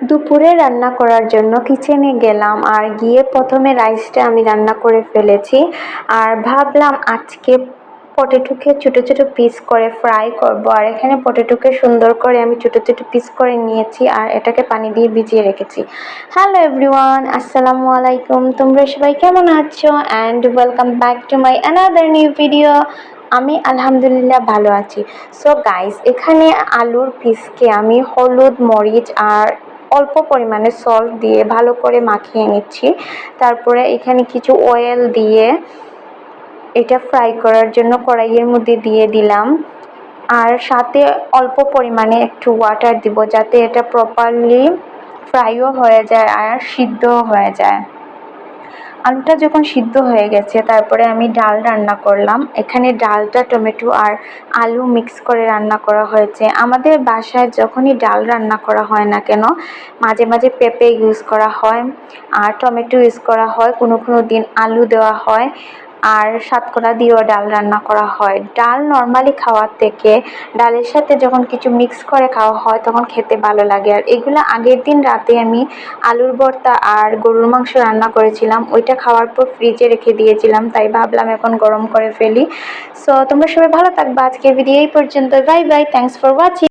দুপুরে রান্না করার জন্য কিচেনে গেলাম, আর গিয়ে প্রথমে রাইসটা আমি রান্না করে ফেলেছি। আর ভাবলাম আজকে পটেটোকে ছোট ছোট পিস করে ফ্রাই করব। আর এখানে পটেটোকে সুন্দর করে আমি ছোট ছোট পিস করে নিয়েছি আর এটাকে পানি দিয়ে ভিজিয়ে রেখেছি। হ্যালো এভরিওয়ান, আসসালামু আলাইকুম। তোমরা সবাই কেমন আছো? And welcome back to my another new video. আমি আলহামদুলিল্লাহ ভালো আছি। সো গাইস, এখানে আলুর পিসকে আমি হলুদ, মরিচ আর অল্প পরিমাণে সল্ট দিয়ে ভালো করে মাখিয়ে নিচ্ছি। তারপরে এখানে কিছু অয়েল দিয়ে এটা ফ্রাই করার জন্য কড়াইয়ের মধ্যে দিয়ে দিলাম। আর সাথে অল্প পরিমাণে একটু ওয়াটার দিব, যাতে এটা প্রপারলি ফ্রাইও হয়ে যায় আর সিদ্ধও হয়ে যায়। আলুটা যখন সিদ্ধ হয়ে গেছে, তারপরে আমি ডাল রান্না করলাম। এখানে ডালটা টমেটো আর আলু মিক্স করে রান্না করা হয়েছে। আমাদের বাসায় যখনই ডাল রান্না করা হয় না কেন, মাঝে মাঝে পেঁপে ইউজ করা হয় আর টমেটো ইউজ করা হয়, কোনো কোনো দিন আলু দেওয়া হয় আর সাতকরা দিয়েও ডাল রান্না করা হয়। ডাল নর্মালি খাওয়ার থেকে ডালের সাথে যখন কিছু মিক্স করে খাওয়া হয় তখন খেতে ভালো লাগে। আর এগুলো আগের দিন রাতে আমি আলুর ভর্তা আর গরুর মাংস রান্না করেছিলাম, ওইটা খাওয়ার পর ফ্রিজে রেখে দিয়েছিলাম, তাই ভাবলাম এখন গরম করে ফেলি। সো তোমরা সবাই ভালো থাকবা। আজকের ভিডিও এই পর্যন্ত। Bye bye, thanks for watching.